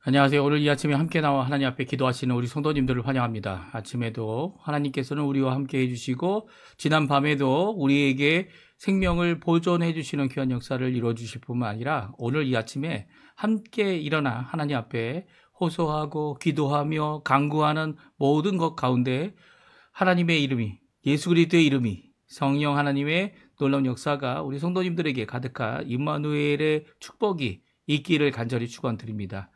안녕하세요. 오늘 이 아침에 함께 나와 하나님 앞에 기도하시는 우리 성도님들을 환영합니다. 아침에도 하나님께서는 우리와 함께 해주시고 지난 밤에도 우리에게 생명을 보존해 주시는 귀한 역사를 이루어주실 뿐만 아니라 오늘 이 아침에 함께 일어나 하나님 앞에 호소하고 기도하며 간구하는 모든 것 가운데 하나님의 이름이, 예수 그리스도의 이름이, 성령 하나님의 놀라운 역사가 우리 성도님들에게 가득한 임마누엘의 축복이 있기를 간절히 축원드립니다.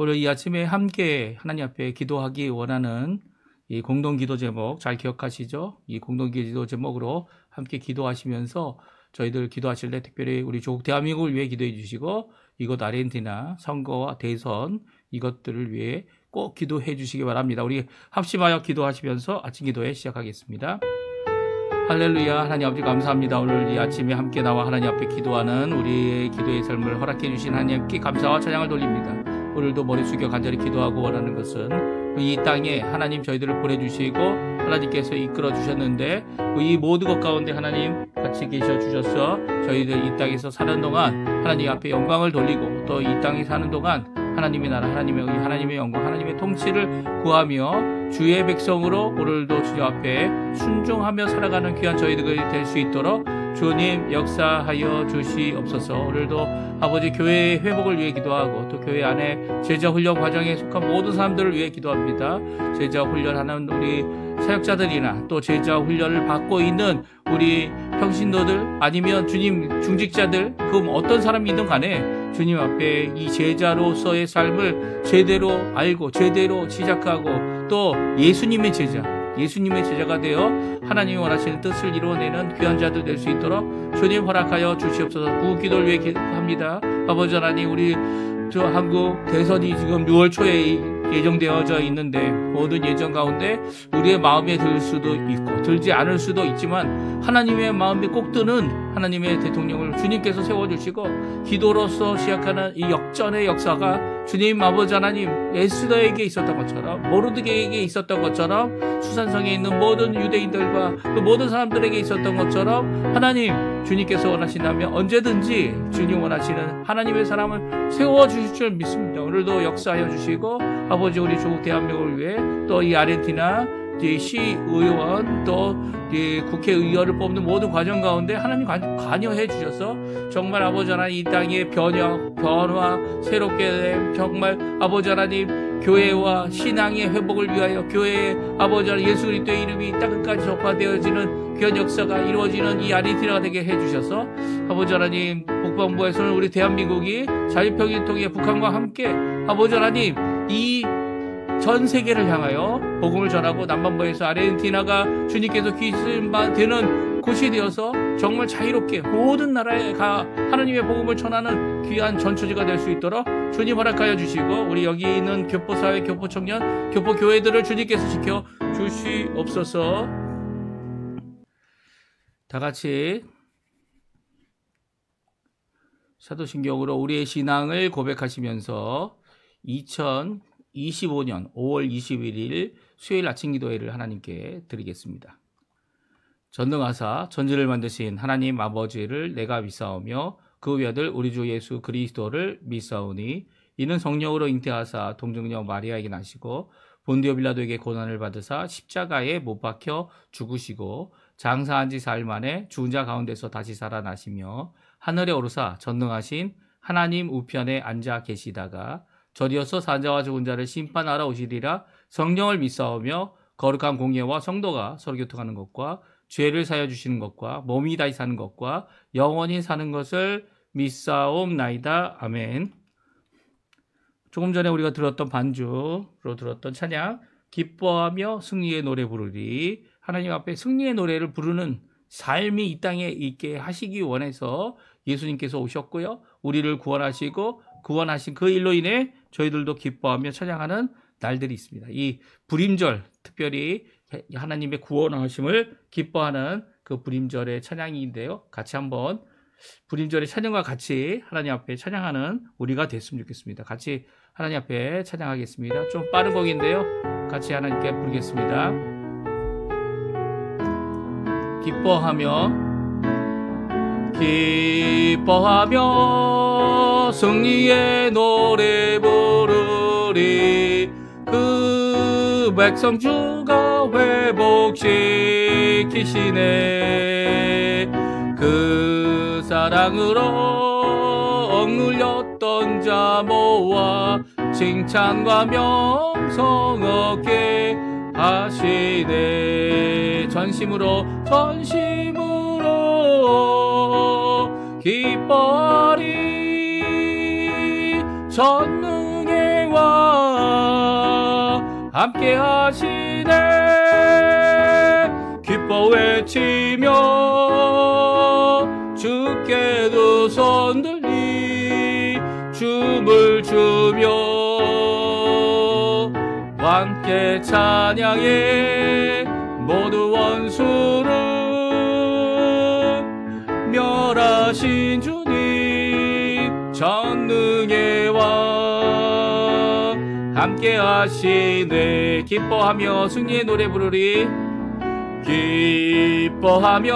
오늘 이 아침에 함께 하나님 앞에 기도하기 원하는 이 공동기도 제목 잘 기억하시죠? 이 공동기도 제목으로 함께 기도하시면서 저희들 기도하실 때 특별히 우리 조국 대한민국을 위해 기도해 주시고 이곳 아르헨티나 선거와 대선 이것들을 위해 꼭 기도해 주시기 바랍니다. 우리 합심하여 기도하시면서 아침 기도회 시작하겠습니다. 할렐루야. 하나님 아버지 감사합니다. 오늘 이 아침에 함께 나와 하나님 앞에 기도하는 우리의 기도의 삶을 허락해 주신 하나님께 감사와 찬양을 돌립니다. 오늘도 머리 숙여 간절히 기도하고 원하는 것은 이 땅에 하나님 저희들을 보내주시고 하나님께서 이끌어 주셨는데 이 모든 것 가운데 하나님 같이 계셔 주셔서 저희들 이 땅에서 사는 동안 하나님 앞에 영광을 돌리고 또 이 땅에 사는 동안 하나님의 나라, 하나님의 영광, 하나님의 통치를 구하며 주의 백성으로 오늘도 주님 앞에 순종하며 살아가는 귀한 저희들이 될 수 있도록 주님 역사하여 주시옵소서. 오늘도 아버지 교회의 회복을 위해 기도하고 또 교회 안에 제자 훈련 과정에 속한 모든 사람들을 위해 기도합니다. 제자 훈련하는 우리 사역자들이나 또 제자 훈련을 받고 있는 우리 평신도들 아니면 주님 중직자들 그 어떤 사람이든 간에 주님 앞에 이 제자로서의 삶을 제대로 알고 제대로 시작하고 또 예수님의 제자가 되어 하나님이 원하시는 뜻을 이루어내는 귀한 자들 될 수 있도록 주님 허락하여 주시옵소서. 구기도를 위해 기도합니다. 아버지 하나님 우리 한국 대선이 지금 6월 초에 예정되어져 있는데 모든 예정 가운데 우리의 마음에 들 수도 있고 들지 않을 수도 있지만 하나님의 마음에 꼭 드는 하나님의 대통령을 주님께서 세워주시고 기도로서 시작하는 이 역전의 역사가 주님 아버지 하나님 에스더에게 있었던 것처럼 모르드게에게 있었던 것처럼 수산성에 있는 모든 유대인들과 그 모든 사람들에게 있었던 것처럼 하나님 주님께서 원하신다면 언제든지 주님 원하시는 하나님의 사람을 세워주실 줄 믿습니다. 오늘도 역사하여 주시고 아버지 우리 조국 대한민국을 위해 또 이 아르헨티나 시의원 또 국회의원을 뽑는 모든 과정 가운데 하나님 관여해 주셔서 정말 아버지 하나님 이 땅의 변화 새롭게 된 정말 아버지 하나님 교회와 신앙의 회복을 위하여 교회의 아버지 하나님 예수 그리스도의 이름이 땅끝까지 전파되어지는 귀한 역사가 이루어지는 이 아르헨티나가 되게 해주셔서 아버지 하나님 북방부에서는 우리 대한민국이 자유평화를 통해 북한과 함께 아버지 하나님 이 전 세계를 향하여 복음을 전하고 남반부에서 아르헨티나가 주님께서 귀신만 되는 곳이 되어서 정말 자유롭게 모든 나라에 가 하나님의 복음을 전하는 귀한 전초지가 될 수 있도록 주님 허락하여 주시고 우리 여기 있는 교포사회, 교포청년, 교포교회들을 주님께서 지켜 주시옵소서. 다 같이 사도신경으로 우리의 신앙을 고백하시면서 2025년 5월 21일 수요일 아침 기도회를 하나님께 드리겠습니다. 전능하사 전지를 만드신 하나님 아버지를 내가 믿사오며 그 외아들 우리 주 예수 그리스도를 믿사오니 이는 성령으로 잉태하사 동정녀 마리아에게 나시고 본디오 빌라도에게 고난을 받으사 십자가에 못 박혀 죽으시고 장사한 지 사흘 만에 죽은 자 가운데서 다시 살아나시며 하늘에 오르사 전능하신 하나님 우편에 앉아 계시다가 저리어서 산자와 죽은 자를 심판하러 오시리라. 성령을 믿사오며 거룩한 공예와 성도가 서로 교통하는 것과 죄를 사여 주시는 것과 몸이 다시 사는 것과 영원히 사는 것을 믿사옵나이다. 아멘. 조금 전에 우리가 들었던 반주로 들었던 찬양 기뻐하며 승리의 노래 부르리. 하나님 앞에 승리의 노래를 부르는 삶이 이 땅에 있게 하시기 원해서 예수님께서 오셨고요. 우리를 구원하신 그 일로 인해 저희들도 기뻐하며 찬양하는 날들이 있습니다. 이 불임절, 특별히 하나님의 구원하심을 기뻐하는 그 불임절의 찬양인데요. 같이 한번 불임절의 찬양과 같이 하나님 앞에 찬양하는 우리가 됐으면 좋겠습니다. 같이 하나님 앞에 찬양하겠습니다. 좀 빠른 곡인데요. 같이 하나님께 부르겠습니다. 기뻐하며 승리의 노래 부르리. 부르리. 그 백성 주가 회복시키시네. 그 사랑으로 억눌렸던 자 모아 칭찬과 명성 얻게 하시네. 전심으로 기뻐하리. 전능의 왕 함께 하시네. 기뻐 외치며 주께 두 손 들리 춤을 추며 함께 찬양해. 모두 원수를 멸하신 주님 전능의 왕 함께 하시네. 기뻐하며 승리의 노래 부르리. 기뻐하며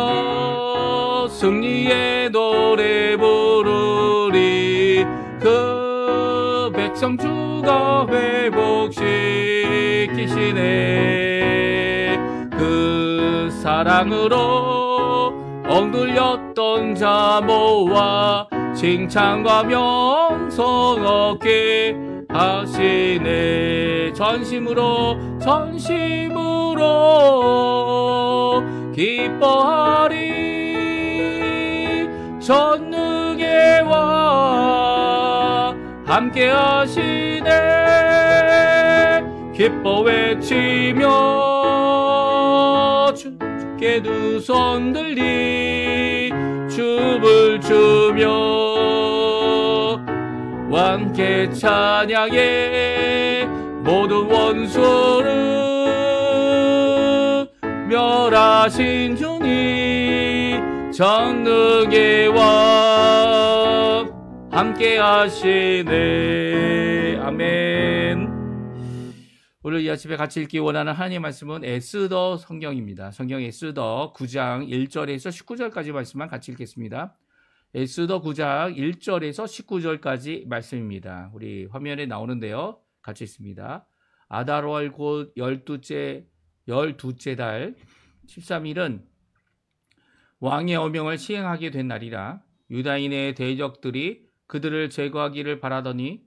승리의 노래 부르리. 그 백성 주가 회복시키시네. 그 사랑으로 억눌렸던 자 모아 칭찬과 명성 얻게 하시네. 전심으로 기뻐하리. 전능의 왕 함께 하시네. 기뻐 외치며 주께 두 손 들리 춤을 추며 함께 찬양해. 모든 원수를 멸하신 주님 전능의 왕 함께 하시네. 아멘. 오늘 이 아침에 같이 읽기 원하는 하나님의 말씀은 에스더 성경입니다. 성경 에스더 9장 1절에서 19절까지 말씀만 같이 읽겠습니다. 에스더 9장 1절에서 19절까지 말씀입니다. 우리 화면에 나오는데요. 같이 읽습니다. 아달월 곧 12째 달 13일은 왕의 어명을 시행하게 된 날이라. 유다인의 대적들이 그들을 제거하기를 바랐더니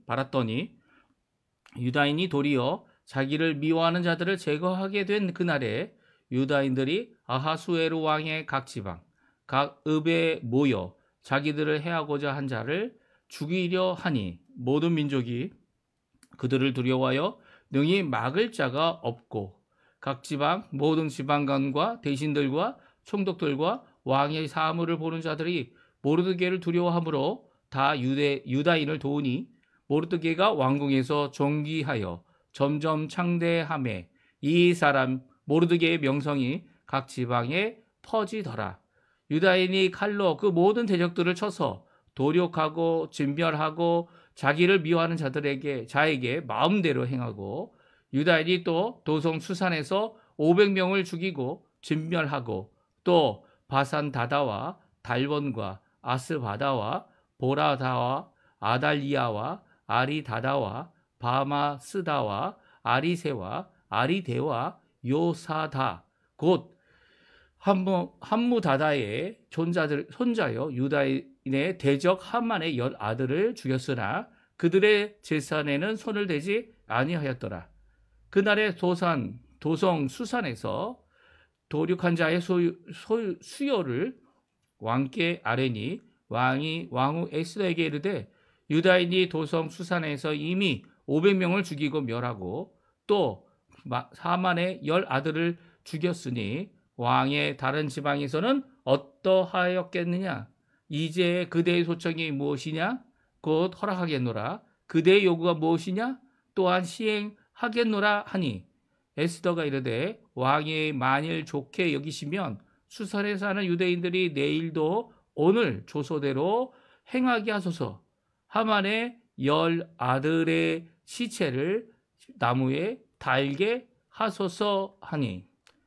유다인이 도리어 자기를 미워하는 자들을 제거하게 된 그날에 유다인들이 아하수에로 왕의 각 지방 각 읍에 모여 자기들을 해하고자 한 자를 죽이려 하니 모든 민족이 그들을 두려워하여 능히 막을 자가 없고 각 지방 모든 지방관과 대신들과 총독들과 왕의 사물을 보는 자들이 모르드게를 두려워하므로 다 유다인을 도우니 모르드게가 왕궁에서 존귀하여 점점 창대하매 이 사람 모르드게의 명성이 각 지방에 퍼지더라. 유다인이 칼로 그 모든 대적들을 쳐서 도륙하고 진멸하고 자기를 미워하는 자에게 마음대로 행하고 유다인이 또 도성 수산에서 500명을 죽이고 진멸하고 또 바산 다다와 달본과 아스바다와 보라다와 아달리아와 아리다다와 바마스다와 아리세와 아리대와 요사다 곧 함무다다의 손자여 유다인의 대적 하만의 10아들을 죽였으나 그들의 재산에는 손을 대지 아니하였더라. 그날의 도성 수산에서 도륙한 자의 수요를 왕께 아뢰니 왕이 왕후 에스더에게 이르되 유다인이 도성 수산에서 이미 500명을 죽이고 멸하고 또 하만의 10아들을 죽였으니 왕의 다른 지방에서는 어떠하였겠느냐? 이제 그대의 소청이 무엇이냐? 곧 허락하겠노라. 그대의 요구가 무엇이냐? 또한 시행하겠노라 하니 에스더가 이르되 왕이 만일 좋게 여기시면 수산에 사는 유대인들이 내일도 오늘 조소대로 행하게 하소서. 하만의 10아들의 시체를 나무에 달게 하소서 하니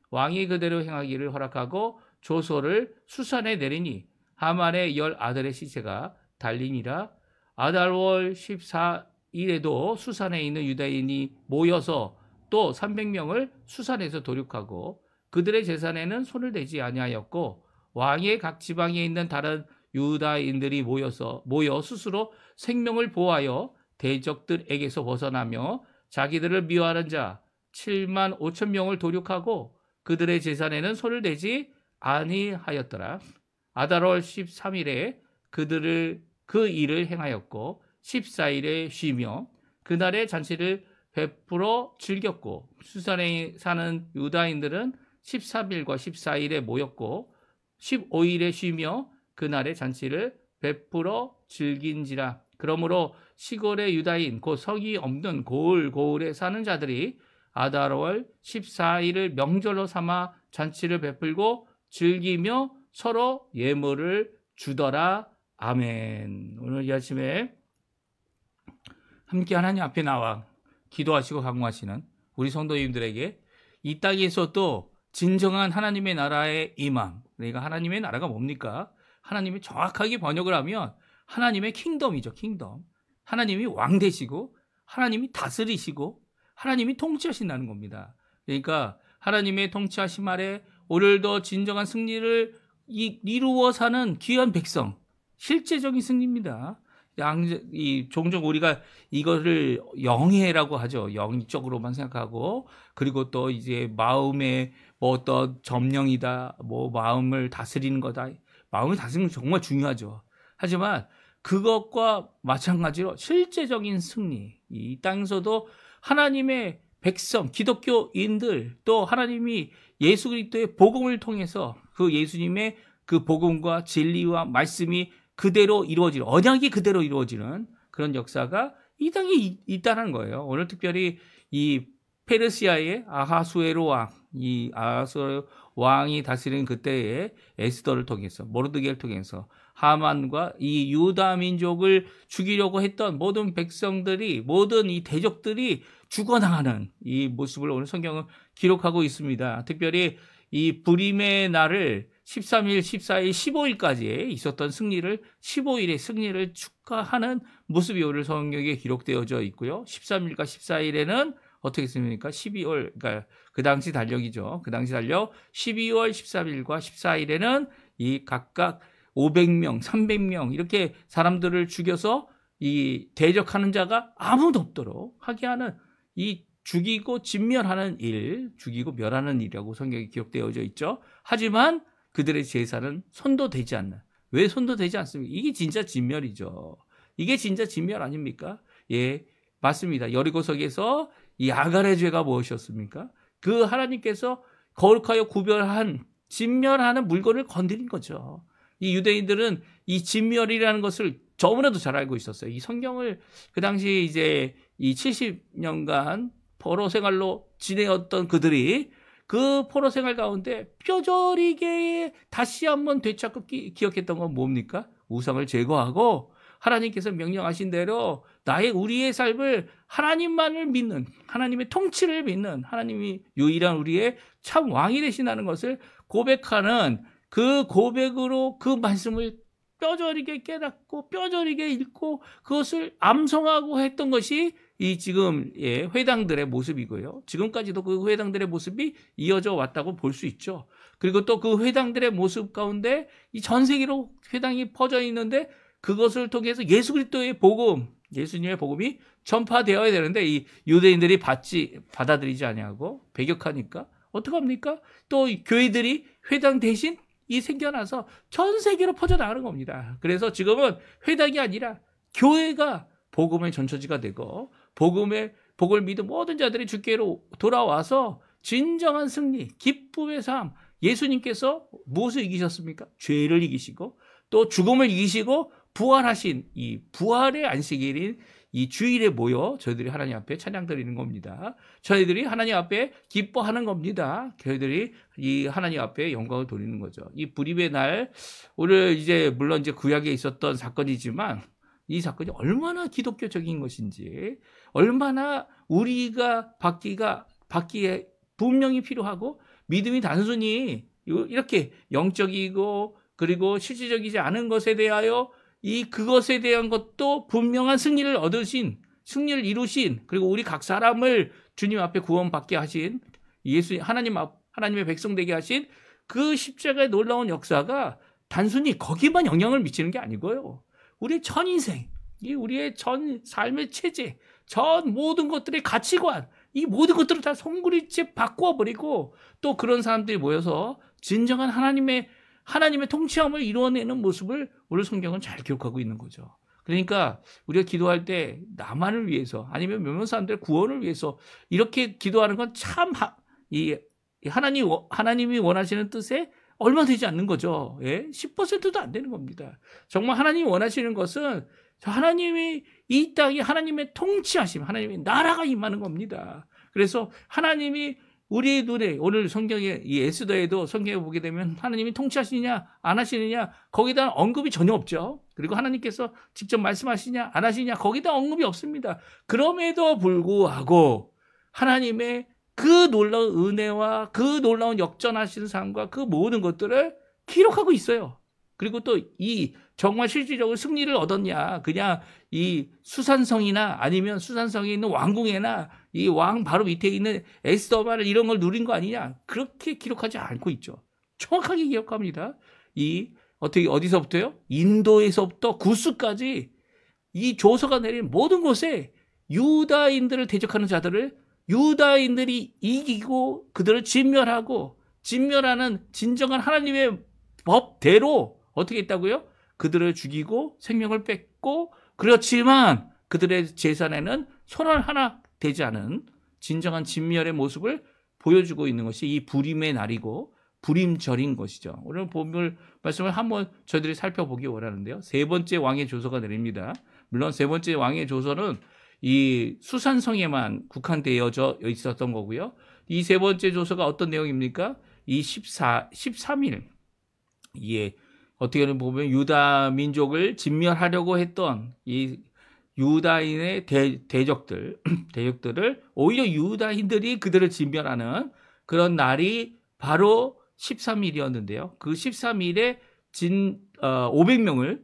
왕이 그대로 행하기를 허락하고 조소를 수산에 내리니 하만의 10아들의 시체가 달리니라. 아달월 14 10일에도 수산에 있는 유다인이 모여서 또 300명을 수산에서 도륙하고 그들의 재산에는 손을 대지 아니하였고 왕의 각 지방에 있는 다른 유다인들이 모여 스스로 생명을 보호하여 대적들에게서 벗어나며 자기들을 미워하는 자 7만 5천 명을 도륙하고 그들의 재산에는 손을 대지 아니하였더라. 아달월 13일에 그 일을 행하였고 14일에 쉬며 그날의 잔치를 베풀어 즐겼고 수산에 사는 유다인들은 13일과 14일에 모였고 15일에 쉬며 그날의 잔치를 베풀어 즐긴지라. 그러므로 시골의 유다인 곧 성이 없는 고을에 사는 자들이 아달월 14일을 명절로 삼아 잔치를 베풀고 즐기며 서로 예물을 주더라. 아멘. 오늘 이 아침에 함께 하나님 앞에 나와 기도하시고 강구하시는 우리 성도님들에게 이 땅에서도 진정한 하나님의 나라의 임함. 그러니까 하나님의 나라가 뭡니까? 하나님이 정확하게 번역을 하면 하나님의 킹덤이죠. 킹덤. 하나님이 왕 되시고 하나님이 다스리시고 하나님이 통치하신다는 겁니다. 그러니까 하나님의 통치하심 아래 오늘도 진정한 승리를 이루어 사는 귀한 백성, 실제적인 승리입니다. 종종 우리가 이거를 영예라고 하죠. 영적으로만 생각하고, 그리고 또 이제 마음의 뭐 어떤 점령이다, 뭐 마음을 다스리는 거다. 마음을 다스리는 건 정말 중요하죠. 하지만 그것과 마찬가지로 실제적인 승리, 이 땅에서도 하나님의 백성, 기독교인들, 또 하나님이 예수 그리스도의 복음을 통해서 그 예수님의 그 복음과 진리와 말씀이 그대로 이루어지는, 언약이 그대로 이루어지는 그런 역사가 이 땅에 있다는 거예요. 오늘 특별히 이 페르시아의 아하수에로 왕, 이 아하수에로 왕이 다스리는 그때의 에스더를 통해서, 모르드게를 통해서 하만과 이 유다 민족을 죽이려고 했던 모든 백성들이, 모든 이 대적들이 죽어나가는 이 모습을 오늘 성경은 기록하고 있습니다. 특별히 이 불임의 날을 13일, 14일, 15일까지 있었던 승리를 15일의 승리를 축하하는 모습이 오늘 성경에 기록되어져 있고요. 13일과 14일에는 어떻게 했습니까? 12월, 그러니까 그 당시 달력이죠. 그 당시 달력 12월 13일과 14일에는 이 각각 500명, 300명 이렇게 사람들을 죽여서 이 대적하는 자가 아무도 없도록 하게 하는 이 죽이고 진멸하는 일, 죽이고 멸하는 일이라고 성경에 기록되어져 있죠. 하지만 그들의 제사는 손도 대지 않는. 왜 손도 대지 않습니까? 이게 진짜 진멸이죠. 이게 진짜 진멸 아닙니까? 예, 맞습니다. 여리고성에서 이 아갈의 죄가 무엇이었습니까? 그 하나님께서 거룩하여 구별한 진멸하는 물건을 건드린 거죠. 이 유대인들은 이 진멸이라는 것을 저무나도 잘 알고 있었어요. 이 성경을 그 당시 이제 이 70년간 포로 생활로 지내었던 그들이 그 포로 생활 가운데 뼈저리게 다시 한번 되찾고 기억했던 건 뭡니까? 우상을 제거하고 하나님께서 명령하신 대로 우리의 삶을 하나님만을 믿는, 하나님의 통치를 믿는, 하나님이 유일한 우리의 참 왕이 되신다는 것을 고백하는 그 고백으로 그 말씀을 뼈저리게 깨닫고 뼈저리게 읽고 그것을 암송하고 했던 것이 이 지금 회당들의 모습이고요. 지금까지도 그 회당들의 모습이 이어져 왔다고 볼 수 있죠. 그리고 또 그 회당들의 모습 가운데 이 전 세계로 회당이 퍼져 있는데 그것을 통해서 예수 그리스도의 복음, 예수님의 복음이 전파되어야 되는데 이 유대인들이 받아들이지 아니하고 배격하니까 어떡합니까? 또 교회들이 회당 대신 생겨나서 전 세계로 퍼져나가는 겁니다. 그래서 지금은 회당이 아니라 교회가 복음의 전처지가 되고 복을 믿은 모든 자들이 주께로 돌아와서 진정한 승리, 기쁨의 삶, 예수님께서 무엇을 이기셨습니까? 죄를 이기시고 또 죽음을 이기시고 부활하신 이 부활의 안식일인 이 주일에 모여 저희들이 하나님 앞에 찬양 드리는 겁니다. 저희들이 하나님 앞에 기뻐하는 겁니다. 저희들이 이 하나님 앞에 영광을 돌리는 거죠. 이 불임의 날, 오늘 이제 물론 이제 구약에 있었던 사건이지만 이 사건이 얼마나 기독교적인 것인지, 얼마나 우리가 받기에 분명히 필요하고 믿음이 단순히 이렇게 영적이고 그리고 실질적이지 않은 것에 대하여 그것에 대한 것도 분명한 승리를 얻으신 승리를 이루신, 그리고 우리 각 사람을 주님 앞에 구원받게 하신 하나님의 백성 되게 하신 그 십자가의 놀라운 역사가 단순히 거기만 영향을 미치는 게 아니고요. 우리의 전 인생, 우리의 전 삶의 체제, 전 모든 것들의 가치관, 이 모든 것들을 다 송두리째 바꿔버리고 또 그런 사람들이 모여서 진정한 하나님의 통치함을 이루어내는 모습을 오늘 성경은 잘 기록하고 있는 거죠. 그러니까 우리가 기도할 때 나만을 위해서 아니면 몇몇 사람들의 구원을 위해서 이렇게 기도하는 건 참 하나님이 원하시는 뜻에 얼마 되지 않는 거죠. 예? 10%도 안 되는 겁니다. 정말 하나님이 원하시는 것은 하나님이 이 땅에 하나님의 통치하심, 하나님의 나라가 임하는 겁니다. 그래서 하나님이 우리 눈에 오늘 성경에 이 에스더에도 성경에 보게 되면 하나님이 통치하시느냐 안 하시느냐 거기에 대한 언급이 전혀 없죠. 그리고 하나님께서 직접 말씀하시냐 안 하시냐 거기에 대한 언급이 없습니다. 그럼에도 불구하고 하나님의 그 놀라운 은혜와 그 놀라운 역전하시는 삶과 그 모든 것들을 기록하고 있어요. 그리고 또 이 정말 실질적으로 승리를 얻었냐, 그냥 이 수산성이나 아니면 수산성에 있는 왕궁에나 이 왕 바로 밑에 있는 에스더바를 이런 걸 누린 거 아니냐, 그렇게 기록하지 않고 있죠. 정확하게 기억합니다. 어디서부터요? 인도에서부터 구스까지 이 조서가 내린 모든 곳에 유다인들을 대적하는 자들을 유다인들이 이기고 그들을 진멸하는 진정한 하나님의 법대로 어떻게 했다고요? 그들을 죽이고 생명을 뺏고, 그렇지만 그들의 재산에는 손 하나 되지 않은 진정한 진멸의 모습을 보여주고 있는 것이 이 부림의 날이고 부림절인 것이죠. 오늘 본문 말씀을 한번 저희들이 살펴보기 원하는데요. 세 번째 왕의 조서가 내립니다. 물론 세 번째 왕의 조서는 이 수산성에만 국한되어져 있었던 거고요. 이 세 번째 조서가 어떤 내용입니까? 이 13일, 어떻게 보면 유다 민족을 진멸하려고 했던 이 유다인의 대적들을 오히려 유다인들이 그들을 진멸하는 그런 날이 바로 13일이었는데요. 그 13일에 500명을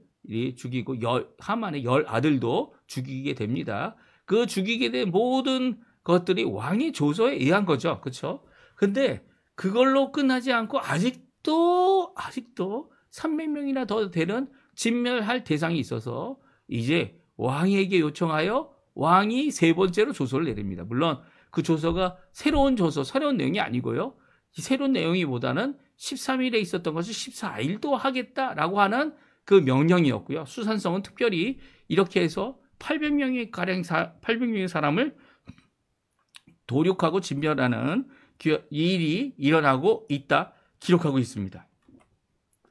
죽이고 하만의 10아들도 죽이게 됩니다. 그 죽이게 된 모든 것들이 왕의 조서에 의한 거죠. 그렇죠? 근데 그걸로 끝나지 않고 아직도 300명이나 더 되는 진멸할 대상이 있어서 이제 왕에게 요청하여 왕이 세 번째로 조서를 내립니다. 물론 그 조서가 새로운 내용이 아니고요. 이 새로운 내용이보다는 13일에 있었던 것을 14일도 하겠다라고 하는 그 명령이었고요. 수산성은 특별히 이렇게 해서 800명의 사람을 도륙하고 진멸하는 일이 일어나고 있다 기록하고 있습니다.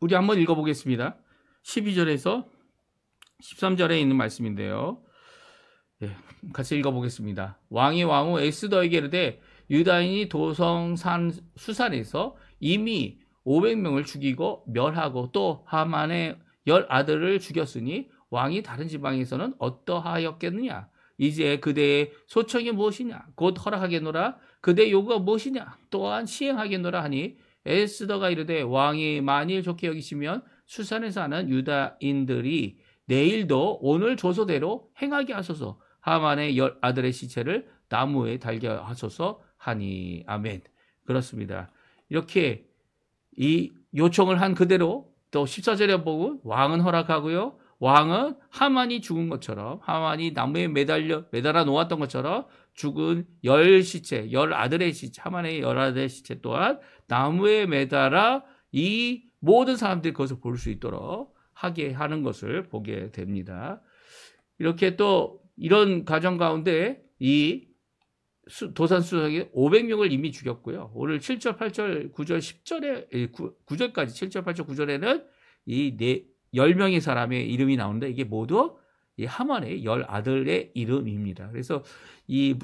우리 한번 읽어보겠습니다. 12절에서 13절에 있는 말씀인데요. 같이 읽어보겠습니다. 왕이 왕후 에스더에게 이르되 유다인이 도성산 수산에서 이미 500명을 죽이고 멸하고 또 하만의 10아들을 죽였으니 왕이 다른 지방에서는 어떠하였겠느냐? 이제 그대의 소청이 무엇이냐? 곧 허락하겠노라. 그대의 요구가 무엇이냐? 또한 시행하겠노라 하니 에스더가 이르되 왕이 만일 좋게 여기시면 수산에 사는 유다인들이 내일도 오늘 조서대로 행하게 하소서. 하만의 10아들의 시체를 나무에 달게 하소서 하니. 아멘. 그렇습니다. 이렇게 이 요청을 한 그대로 또 14절에 보고 왕은 허락하고요. 왕은 하만이 죽은 것처럼, 하만이 나무에 매달아 놓았던 것처럼 죽은 10시체, 10아들의 시체, 하만의 10아들의 시체 또한 나무에 매달아 이 모든 사람들이 그것을 볼 수 있도록 하게 하는 것을 보게 됩니다. 이렇게 또 이런 과정 가운데 이 도산수석이 500명을 이미 죽였고요. 오늘 7절, 8절, 9절, 10절에 9절까지 7절, 8절, 9절에는 이 10명의 사람의 이름이 나오는데 이게 모두 이 하만의 10아들의 이름입니다. 그래서 이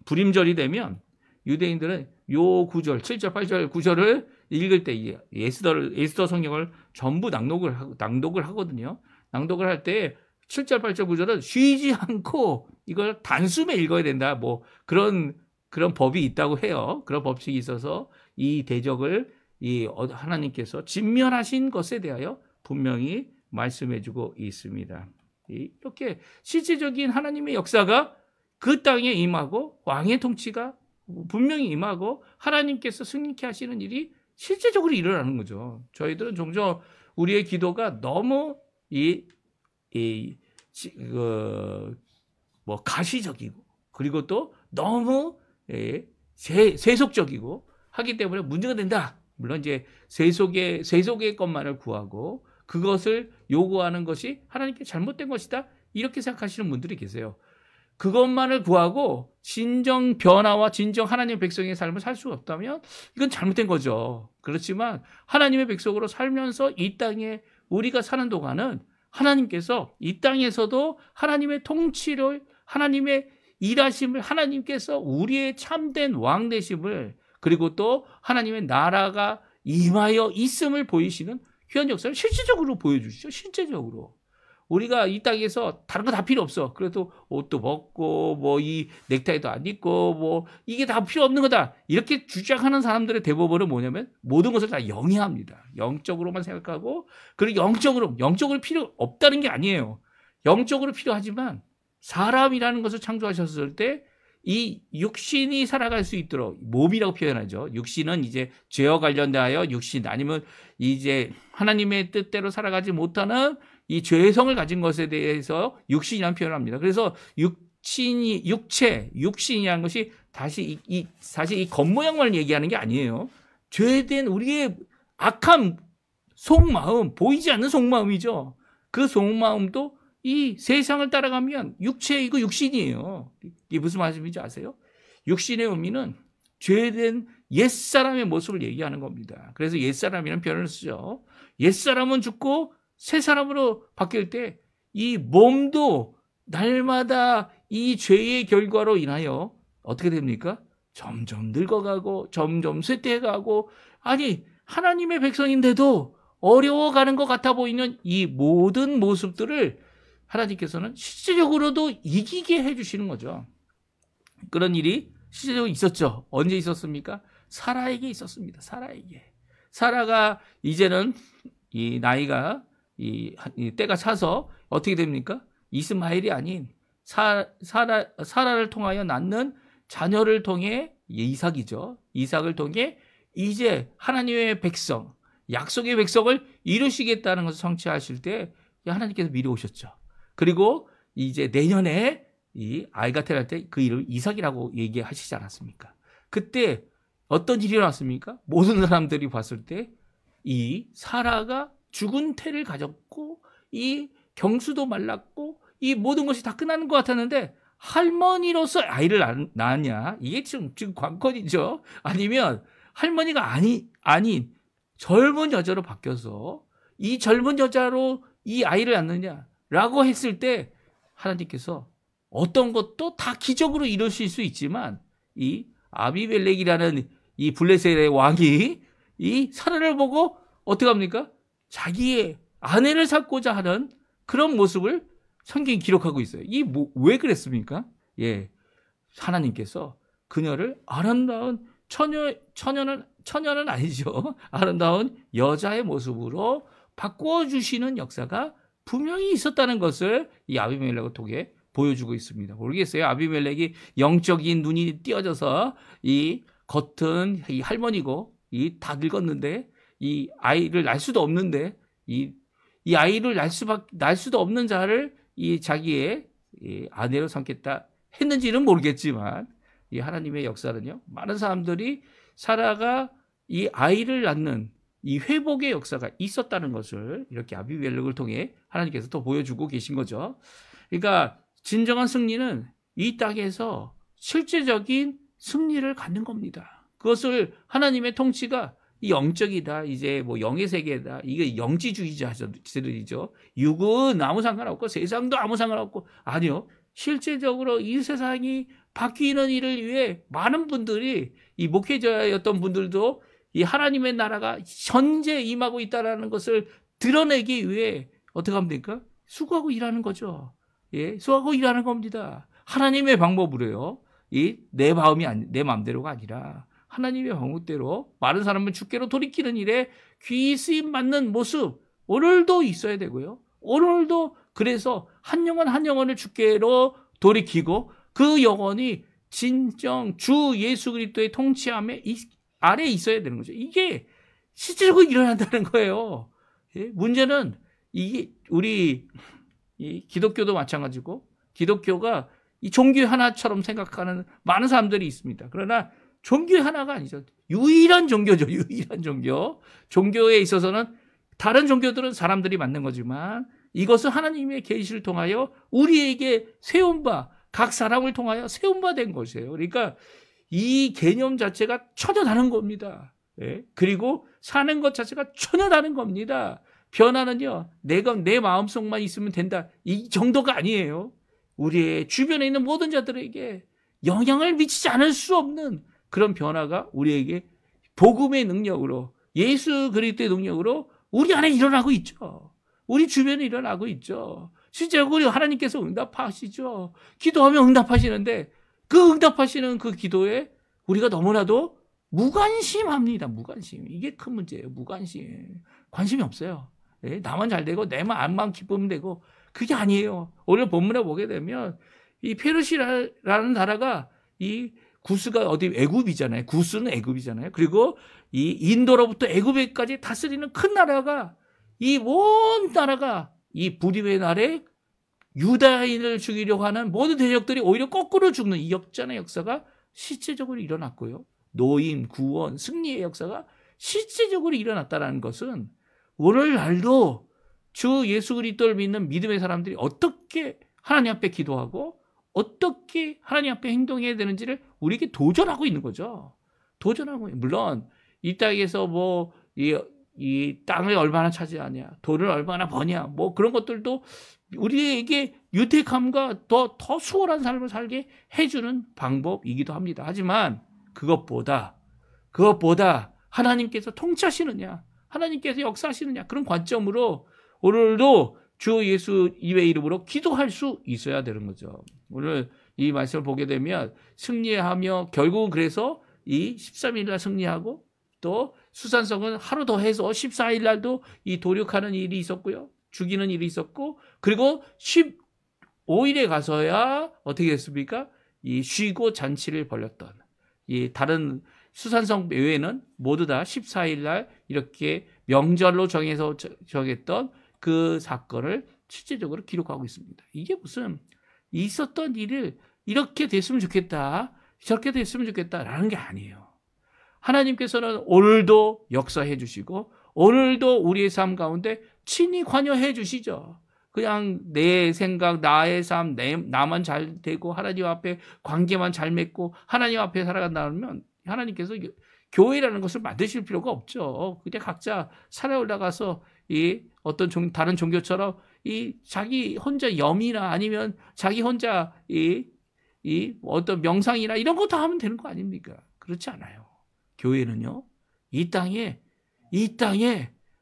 불임절이 되면 유대인들은 요 구절 7절, 8절, 9절을 읽을 때 에스더 성경을 전부 낭독을 하거든요. 낭독을 할 때 7절, 8절, 9절은 쉬지 않고 이걸 단숨에 읽어야 된다. 뭐 그런 법이 있다고 해요. 그런 법칙이 있어서 이 대적을 하나님께서 진멸하신 것에 대하여 분명히 말씀해주고 있습니다. 이렇게 실제적인 하나님의 역사가 그 땅에 임하고 왕의 통치가 분명히 임하고 하나님께서 승리케 하시는 일이 실제적으로 일어나는 거죠. 저희들은 종종 우리의 기도가 너무 가시적이고 그리고 또 너무 세속적이고 하기 때문에 문제가 된다. 물론 이제 세속의 것만을 구하고 그것을 요구하는 것이 하나님께 잘못된 것이다. 이렇게 생각하시는 분들이 계세요. 그것만을 구하고 진정 변화와 진정 하나님의 백성의 삶을 살 수 없다면 이건 잘못된 거죠. 그렇지만 하나님의 백성으로 살면서 이 땅에 우리가 사는 동안은 하나님께서 이 땅에서도 하나님의 통치를 하나님의 일하심을 하나님께서 우리의 참된 왕 되심을 그리고 또 하나님의 나라가 임하여 있음을 보이시는 귀한 역사를 실질적으로 보여주시죠. 실제적으로. 우리가 이 땅에서 다른 거 다 필요 없어. 그래도 옷도 벗고 뭐 이 넥타이도 안 입고 뭐 이게 다 필요 없는 거다. 이렇게 주장하는 사람들의 대부분은 뭐냐면 모든 것을 다 영위합니다. 영적으로만 생각하고 그리고 영적으로 필요 없다는 게 아니에요. 영적으로 필요하지만 사람이라는 것을 창조하셨을 때 이 육신이 살아갈 수 있도록 몸이라고 표현하죠. 육신은 이제 죄와 관련되어 육신 아니면 이제 하나님의 뜻대로 살아가지 못하는 이 죄성을 가진 것에 대해서 육신이라는 표현을 합니다. 그래서 육신이라는 것이 사실 이 겉모양만 얘기하는 게 아니에요. 죄된 우리의 악한 속마음, 보이지 않는 속마음이죠. 그 속마음도 이 세상을 따라가면 육체이고 육신이에요. 이게 무슨 말씀인지 아세요? 육신의 의미는 죄된 옛사람의 모습을 얘기하는 겁니다. 그래서 옛사람이라는 표현을 쓰죠. 옛사람은 죽고 새 사람으로 바뀔 때 이 몸도 날마다 이 죄의 결과로 인하여 어떻게 됩니까? 점점 늙어가고 점점 쇠퇴해가고 아니 하나님의 백성인데도 어려워가는 것 같아 보이는 이 모든 모습들을 하나님께서는 실제적으로도 이기게 해주시는 거죠. 그런 일이 실제적으로 있었죠. 언제 있었습니까? 사라에게 있었습니다. 사라가 이제는 이 나이가 이 때가 차서 어떻게 됩니까? 이스마엘이 아닌 사라를 통하여 낳는 자녀를 통해 이삭이죠. 이삭을 통해 이제 하나님의 백성, 약속의 백성을 이루시겠다는 것을 성취하실 때 하나님께서 미리 오셨죠. 그리고 이제 내년에 이 아이가 태어날 때 그 이름을 이삭이라고 얘기하시지 않았습니까? 그때 어떤 일이 일어났습니까? 모든 사람들이 봤을 때 이 사라가 죽은 태를 가졌고 이 경수도 말랐고 이 모든 것이 다 끝나는 것 같았는데 할머니로서 아이를 낳았냐? 이게 지금 관건이죠. 아니면 할머니가 아닌 젊은 여자로 바뀌어서 이 젊은 여자로 이 아이를 낳느냐라고 했을 때 하나님께서 어떤 것도 다 기적으로 이루실 수 있지만 이 아비멜렉이라는 이 블레셋의 왕이 이 사라를 보고 어떻게 합니까? 자기의 아내를 삼고자 하는 그런 모습을 성경이 기록하고 있어요. 왜 그랬습니까? 예, 하나님께서 그녀를 아름다운 처녀는 아니죠. 아름다운 여자의 모습으로 바꿔주시는 역사가 분명히 있었다는 것을 이 아비멜렉을 통해 보여주고 있습니다. 모르겠어요. 아비멜렉이 영적인 눈이 띄어져서 이 겉은 이 할머니고 다 늙었는데 이 아이를 낳을 수도 없는데 이 아이를 낳을 수도 없는 자를 이 자기의 아내로 삼겠다 했는지는 모르겠지만 이 하나님의 역사는요. 많은 사람들이 사라가 이 아이를 낳는 이 회복의 역사가 있었다는 것을 이렇게 아비멜렉을 통해 하나님께서 또 보여주고 계신 거죠. 그러니까 진정한 승리는 이 땅에서 실제적인 승리를 갖는 겁니다. 그것을 하나님의 통치가 이 영적이다. 이제 뭐 영의 세계다. 이게 영지주의자들이죠. 육은 아무 상관없고 세상도 아무 상관없고 아니요. 실제적으로 이 세상이 바뀌는 일을 위해 많은 분들이 이 목회자였던 분들도 이 하나님의 나라가 현재 임하고 있다는 것을 드러내기 위해 어떻게 하면 됩니까? 수고하고 일하는 거죠. 예, 수고하고 일하는 겁니다. 하나님의 방법으로요. 내 마음대로가 아니라 하나님의 방법대로 많은 사람은 주께로 돌이키는 일에 귀 쓰임 받는 모습 오늘도 있어야 되고요. 오늘도 그래서 한 영혼 한 영혼을 주께로 돌이키고 그 영혼이 진정 주 예수 그리스도의 통치함에 아래에 있어야 되는 거죠. 이게 실제적으로 일어난다는 거예요. 예? 문제는 이게 우리 이 기독교도 마찬가지고 기독교가 이 종교 하나처럼 생각하는 많은 사람들이 있습니다. 그러나 종교 하나가 아니죠. 유일한 종교죠. 유일한 종교. 종교에 있어서는 다른 종교들은 사람들이 만든 거지만 이것은 하나님의 계시를 통하여 우리에게 세운 바, 각 사람을 통하여 세운 바 된 것이에요. 그러니까 이 개념 자체가 전혀 다른 겁니다. 예? 그리고 사는 것 자체가 전혀 다른 겁니다. 변화는요, 내가 내 마음속만 있으면 된다. 이 정도가 아니에요. 우리의 주변에 있는 모든 자들에게 영향을 미치지 않을 수 없는 그런 변화가 우리에게 복음의 능력으로, 예수 그리스도의 능력으로 우리 안에 일어나고 있죠. 우리 주변에 일어나고 있죠. 실제로 우리 하나님께서 응답하시죠. 기도하면 응답하시는데 그 응답하시는 그 기도에 우리가 너무나도 무관심합니다. 무관심. 이게 큰 문제예요. 무관심. 관심이 없어요. 네? 나만 잘 되고 내 마음만 기쁘면 되고 그게 아니에요. 오늘 본문에 보게 되면 이 페르시아라는 나라가 이 구스가 어디 애굽이잖아요. 구스는 애굽이잖아요. 그리고 이 인도로부터 애굽에까지 다스리는 큰 나라가 이 먼 나라가 이 불임의 날에 유다인을 죽이려고 하는 모든 대적들이 오히려 거꾸로 죽는 이 역전의 역사가 실제적으로 일어났고요. 노임, 구원, 승리의 역사가 실제적으로 일어났다는 것은 오늘날도 주 예수 그리스도를 믿는 믿음의 사람들이 어떻게 하나님 앞에 기도하고 어떻게 하나님 앞에 행동해야 되는지를 우리에게 도전하고 있는 거죠. 도전하고 물론 이 땅에서 뭐 이 땅을 얼마나 차지하냐, 돈을 얼마나 버냐, 뭐 그런 것들도 우리에게 유택함과 더 수월한 삶을 살게 해주는 방법이기도 합니다. 하지만 그것보다 하나님께서 통치하시느냐, 하나님께서 역사하시느냐 그런 관점으로 오늘도 주 예수 이의 이름으로 기도할 수 있어야 되는 거죠. 오늘 이 말씀을 보게 되면 승리하며 결국은 그래서 이 13일 날 승리하고 또 수산성은 하루 더 해서 14일 날도 이 도륙하는 일이 있었고요. 죽이는 일이 있었고 그리고 15일에 가서야 어떻게 됐습니까? 이 쉬고 잔치를 벌였던 이 다른 수산성 외에는 모두 다 14일 날 이렇게 명절로 정했던 그 사건을 실제적으로 기록하고 있습니다. 이게 무슨 있었던 일을 이렇게 됐으면 좋겠다, 저렇게 됐으면 좋겠다라는 게 아니에요. 하나님께서는 오늘도 역사해 주시고 오늘도 우리의 삶 가운데 친히 관여해 주시죠. 그냥 내 생각, 나의 삶, 나만 잘 되고 하나님 앞에 관계만 잘 맺고 하나님 앞에 살아간다면 하나님께서 교회라는 것을 만드실 필요가 없죠. 그냥 각자 산에 올라가서 이 어떤 다른 종교처럼 이 자기 혼자 염이나 아니면 자기 혼자 이 어떤 명상이나 이런 거 다 하면 되는 거 아닙니까? 그렇지 않아요. 교회는요, 이 땅에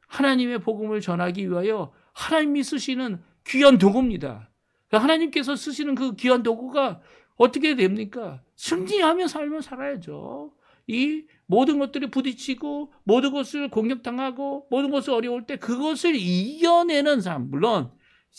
하나님의 복음을 전하기 위하여 하나님이 쓰시는 귀한 도구입니다. 하나님께서 쓰시는 그 귀한 도구가 어떻게 됩니까? 승리하며 삶을 살아야죠. 이 모든 것들이 부딪히고 모든 것을 공격당하고 모든 것을 어려울 때 그것을 이겨내는 삶. 물론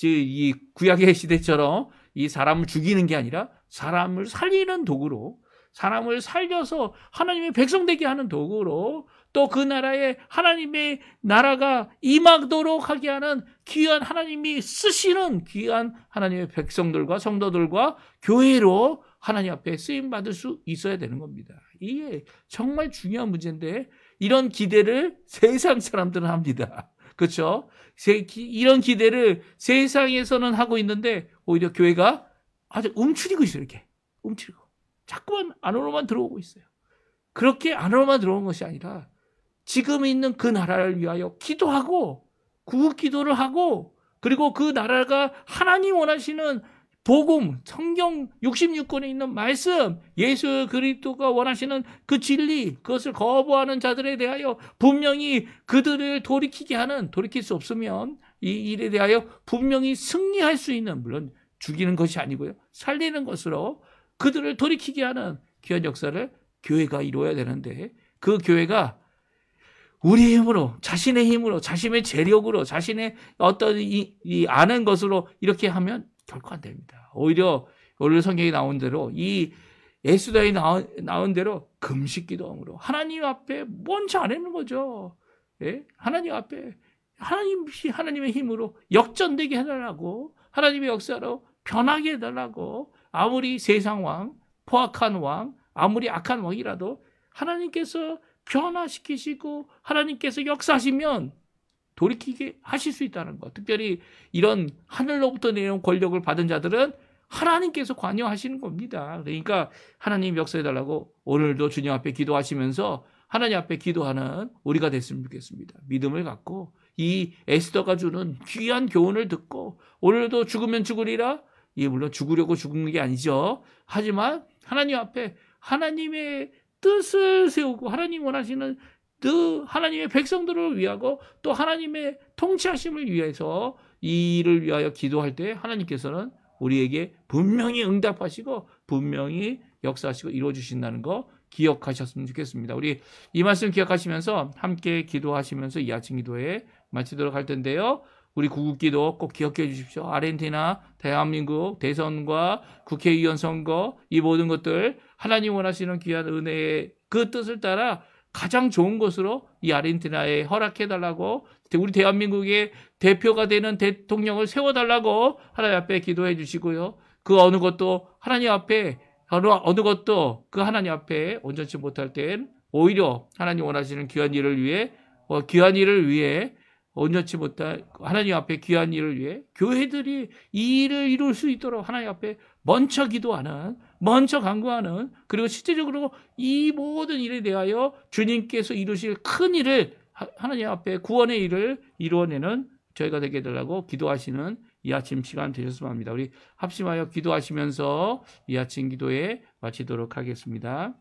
이 구약의 시대처럼 이 사람을 죽이는 게 아니라 사람을 살리는 도구로, 사람을 살려서 하나님의 백성 되게 하는 도구로, 또 그 나라에 하나님의 나라가 임하도록 하게 하는 귀한 하나님이 쓰시는 귀한 하나님의 백성들과 성도들과 교회로 하나님 앞에 쓰임받을 수 있어야 되는 겁니다. 이게 정말 중요한 문제인데 이런 기대를 세상 사람들은 합니다. 그렇죠? 이런 기대를 세상에서는 하고 있는데 오히려 교회가 아주 움츠리고 있어요. 이렇게 움츠리고 자꾸만 안으로만 들어오고 있어요. 그렇게 안으로만 들어온 것이 아니라 지금 있는 그 나라를 위하여 기도하고 구국 기도를 하고 그리고 그 나라가 하나님 원하시는 복음, 성경 66권에 있는 말씀, 예수 그리스도가 원하시는 그 진리, 그것을 거부하는 자들에 대하여 분명히 그들을 돌이킬 수 없으면 이 일에 대하여 분명히 승리할 수 있는, 물론 죽이는 것이 아니고요, 살리는 것으로 그들을 돌이키게 하는 귀한 역사를 교회가 이루어야 되는데 그 교회가 우리의 힘으로, 자신의 힘으로, 자신의 재력으로, 자신의 어떤 이 아는 것으로 이렇게 하면 결코 안 됩니다. 오히려 오늘 성경에 나온 대로 이 에스더에 나온 대로 금식 기도함으로 하나님 앞에 먼저 안 하는 거죠. 예? 하나님 앞에 하나님의 힘으로 역전되게 해달라고, 하나님의 역사로 변하게 해달라고. 아무리 세상 왕, 포악한 왕, 아무리 악한 왕이라도 하나님께서 변화시키시고 하나님께서 역사하시면 돌이키게 하실 수 있다는 것. 특별히 이런 하늘로부터 내려온 권력을 받은 자들은 하나님께서 관여하시는 겁니다. 그러니까 하나님 역사해달라고 오늘도 주님 앞에 기도하시면서 하나님 앞에 기도하는 우리가 됐으면 좋겠습니다. 믿음을 갖고 이 에스더가 주는 귀한 교훈을 듣고 오늘도 죽으면 죽으리라. 물론 죽으려고 죽는 게 아니죠. 하지만 하나님 앞에 하나님의 뜻을 세우고 하나님 원하시는 하나님의 백성들을 위하고 또 하나님의 통치하심을 위해서 이 일을 위하여 기도할 때 하나님께서는 우리에게 분명히 응답하시고 분명히 역사하시고 이루어주신다는 거 기억하셨으면 좋겠습니다. 우리 이 말씀 기억하시면서 함께 기도하시면서 이 아침 기도에 마치도록 할 텐데요. 우리 구국기도 꼭 기억해 주십시오. 아르헨티나, 대한민국 대선과 국회의원 선거 이 모든 것들 하나님 원하시는 귀한 은혜의 그 뜻을 따라 가장 좋은 것으로 이 아르헨티나에 허락해달라고, 우리 대한민국의 대표가 되는 대통령을 세워달라고 하나님 앞에 기도해 주시고요. 그 어느 것도 하나님 앞에 어느 것도 그 하나님 앞에 온전치 못할 땐 오히려 하나님 원하시는 귀한 일을 위해 온전치 못할 하나님 앞에 귀한 일을 위해 교회들이 이 일을 이룰 수 있도록 하나님 앞에 먼저 기도하는, 먼저 간구하는, 그리고 실제적으로 이 모든 일에 대하여 주님께서 이루실 큰 일을 하나님 앞에 구원의 일을 이루어내는 저희가 되게 해달라고 기도하시는 이 아침 시간 되셨으면 합니다. 우리 합심하여 기도하시면서 이 아침 기도에 마치도록 하겠습니다.